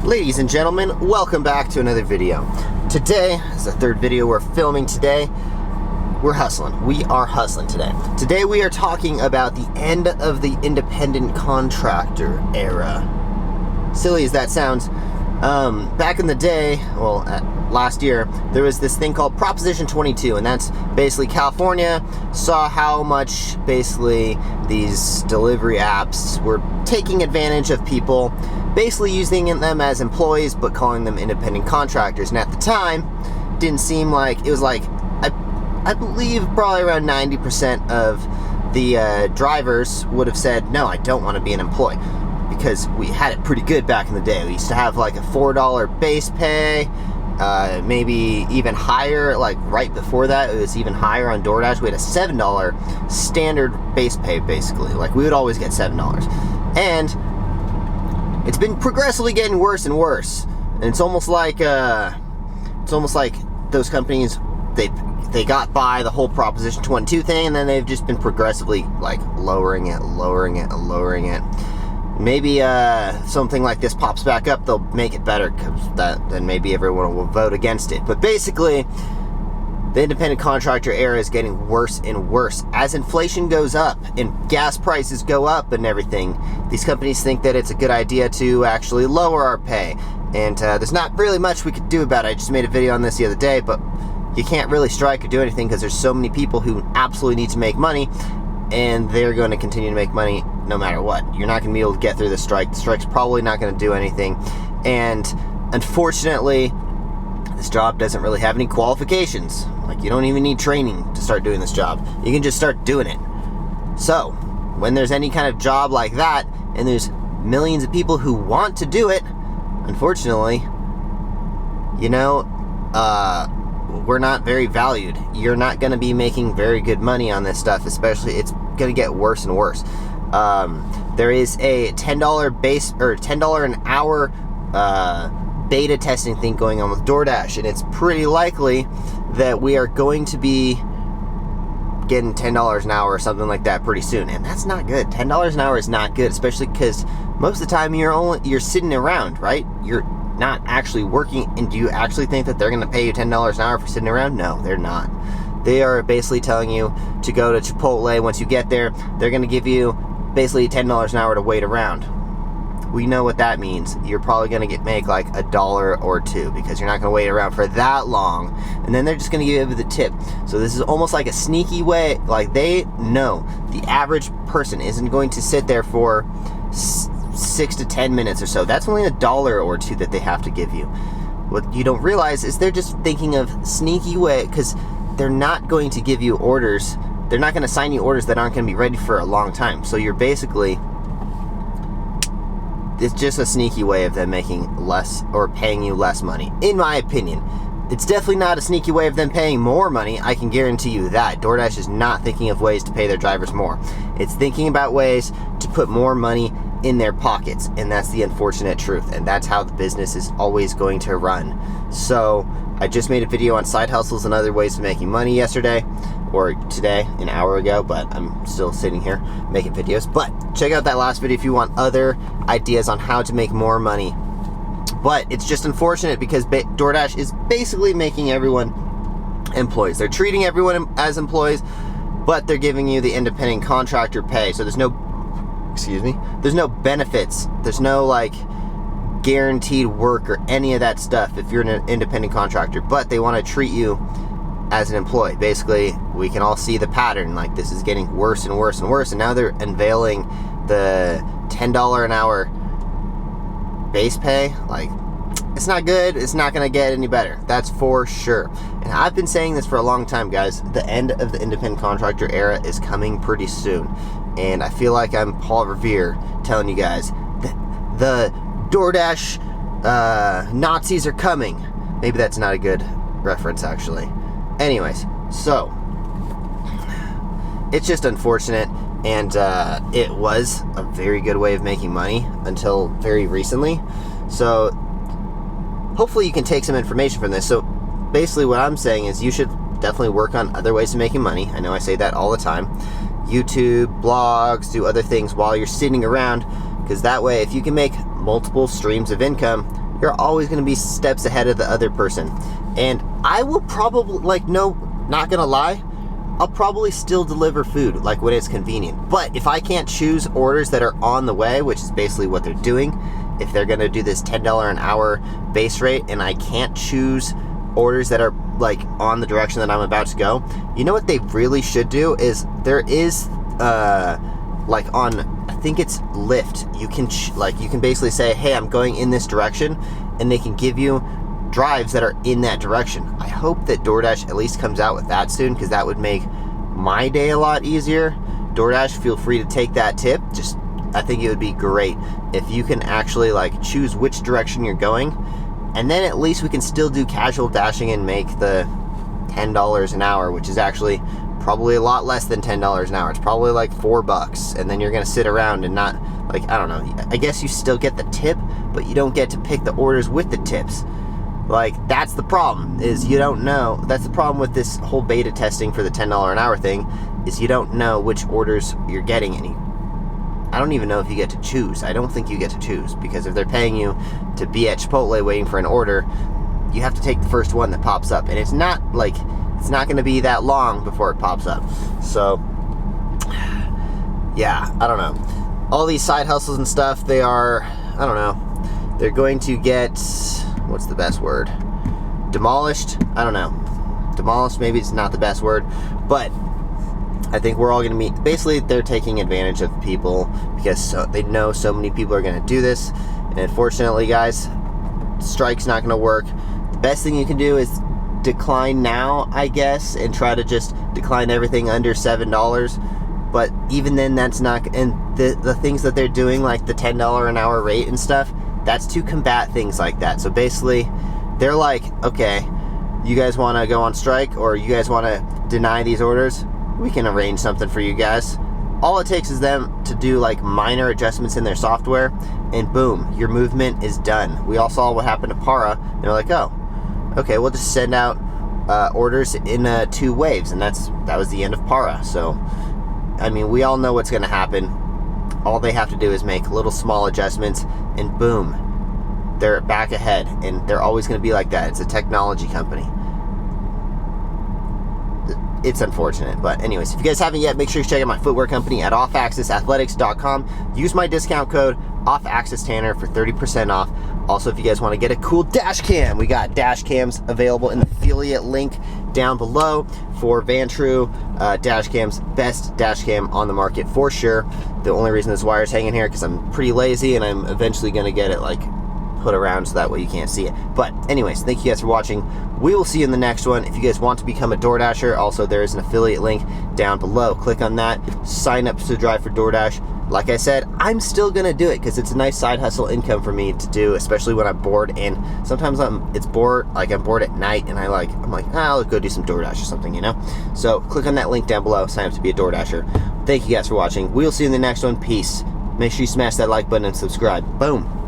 Ladies and gentlemen, welcome back to another video. Today is the third video we're filming today. We're hustling. We are hustling today. Today we are talking about the end of the independent contractor era. Silly as that sounds, back in the day, well, last year, there was this thing called Proposition 22, and that's basically California saw how much basically these delivery apps were taking advantage of people, basically using them as employees but calling them independent contractors. And at the time, didn't seem like, it was like, I believe probably around 90% of the drivers would have said, no, I don't want to be an employee, because we had it pretty good back in the day. We used to have like a $4 base pay, maybe even higher. Like right before that, it was even higher on Doordash. We had a $7 standard base pay, basically. Like we would always get $7. And it's been progressively getting worse and worse. And it's almost like those companies, they got by the whole Proposition 22 thing, and then they've just been progressively like lowering it. Maybe something like this pops back up, they'll make it better, because then maybe everyone will vote against it. But basically, the independent contractor era is getting worse and worse. As inflation goes up and gas prices go up and everything, these companies think that it's a good idea to actually lower our pay. And there's not really much we could do about it. I just made a video on this the other day, but you can't really strike or do anything because there's so many people who absolutely need to make money, and they're going to continue to make money no matter what. You're not going to be able to get through the strike. The strike's probably not going to do anything. And unfortunately, this job doesn't really have any qualifications. Like, you don't even need training to start doing this job. You can just start doing it. So, when there's any kind of job like that, and there's millions of people who want to do it, unfortunately, you know, we're not very valued. You're not going to be making very good money on this stuff, especially it's going to get worse and worse. There is a $10 base, or $10 an hour beta testing thing going on with Doordash, and it's pretty likely that we are going to be getting $10 an hour or something like that pretty soon, and that's not good. $10 an hour is not good, especially because most of the time you're sitting around, right? You're not actually working. And do you actually think that they're going to pay you $10 an hour for sitting around? No, they're not. They are basically telling you to go to Chipotle. Once you get there, they're going to give you basically $10 an hour to wait around. We know what that means. You're probably going to make like $1 or $2, because you're not going to wait around for that long, and then they're just going to give you the tip. So this is almost like a sneaky way. Like, they know the average person isn't going to sit there for 6 to 10 minutes or so. That's only $1 or $2 that they have to give you. What you don't realize is they're just thinking of sneaky way, because they're not going to give you orders. They're not going to sign you orders that aren't going to be ready for a long time. So you're basically, it's just a sneaky way of them making less or paying you less money, in my opinion. It's definitely not a sneaky way of them paying more money. I can guarantee you that. Doordash is not thinking of ways to pay their drivers more. It's thinking about ways to put more money in their pockets, and that's the unfortunate truth, and that's how the business is always going to run. So I just made a video on side hustles and other ways of making money yesterday, or today, an hour ago, but I'm still sitting here making videos. But check out that last video if you want other ideas on how to make more money. But it's just unfortunate because Doordash is basically making everyone employees. They're treating everyone as employees, but they're giving you the independent contractor pay. So there's no benefits. There's no like guaranteed work or any of that stuff if you're an independent contractor, but they want to treat you as an employee. Basically, we can all see the pattern. Like, this is getting worse and worse and worse, and now they're unveiling the $10 an hour base pay. Like, it's not good. It's not going to get any better. That's for sure. And I've been saying this for a long time, guys. The end of the independent contractor era is coming pretty soon. And I feel like I'm Paul Revere telling you guys that the Doordash Nazis are coming. Maybe that's not a good reference, actually. Anyways, so it's just unfortunate, and it was a very good way of making money until very recently. So hopefully you can take some information from this. So basically what I'm saying is you should definitely work on other ways of making money. I know I say that all the time. YouTube, blogs, do other things while you're sitting around, because that way if you can make multiple streams of income, you're always going to be steps ahead of the other person. And I will probably, like, no, not gonna lie, I'll probably still deliver food, like, when it's convenient. But if I can't choose orders that are on the way, which is basically what they're doing, if they're gonna do this $10 an hour base rate and I can't choose orders that are, like, on the direction that I'm about to go, you know what they really should do is, there is, like, on, I think it's Lyft, you can basically say, hey, I'm going in this direction, and they can give you drives that are in that direction. I hope that DoorDash at least comes out with that soon, because that would make my day a lot easier. DoorDash, feel free to take that tip. Just, I think it would be great if you can actually, like, choose which direction you're going, and then at least we can still do casual dashing and make the $10 an hour, which is actually probably a lot less than $10 an hour. It's probably like $4, and then you're gonna sit around and not, like, I don't know, I guess you still get the tip, but you don't get to pick the orders with the tips. Like, that's the problem, is you don't know. That's the problem with this whole beta testing for the $10 an hour thing, is you don't know which orders you're getting. I don't even know if you get to choose. I don't think you get to choose, because if they're paying you to be at Chipotle waiting for an order, you have to take the first one that pops up. And it's not going to be that long before it pops up. So, yeah, I don't know. All these side hustles and stuff, they are, I don't know, they're going to get, what's the best word? Demolished? I don't know. Demolished, maybe it's not the best word, but I think we're all going to be, basically they're taking advantage of people, because they know so many people are going to do this, and unfortunately, guys, strike's not going to work. The best thing you can do is decline now, I guess, and try to just decline everything under $7, but even then, that's not, and the things that they're doing, like the $10 an hour rate and stuff, that's to combat things like that. So basically, they're like, okay, you guys want to go on strike, or you guys want to deny these orders? We can arrange something for you guys. All it takes is them to do, like, minor adjustments in their software, and boom, your movement is done. We all saw what happened to Para. They're like, oh, okay, we'll just send out orders in 2 waves, and that was the end of Para. So, I mean, we all know what's going to happen. All they have to do is make little small adjustments, and boom, they're back ahead. And they're always going to be like that. It's a technology company. It's unfortunate, but anyways, if you guys haven't yet, make sure you check out my footwear company at offaccessathletics.com. Use my discount code OFFACCESSTANNER for 30% off. Also, if you guys want to get a cool dash cam, we got dash cams available in the affiliate link down below for Vantrue dash cams. Best dash cam on the market for sure. The only reason this wire's hanging here because I'm pretty lazy, and I'm eventually going to get it, like, put around so that way you can't see it. But anyways, thank you guys for watching. We will see you in the next one. If you guys want to become a DoorDasher, also there is an affiliate link down below. Click on that, sign up to drive for DoorDash. Like I said, I'm still gonna do it because it's a nice side hustle income for me to do, especially when I'm bored. And sometimes it's bored, like I'm bored at night, and I'm like, I'll go do some DoorDash or something, you know? So click on that link down below, sign up to be a DoorDasher. Thank you guys for watching. We'll see you in the next one. Peace. Make sure you smash that like button and subscribe. Boom.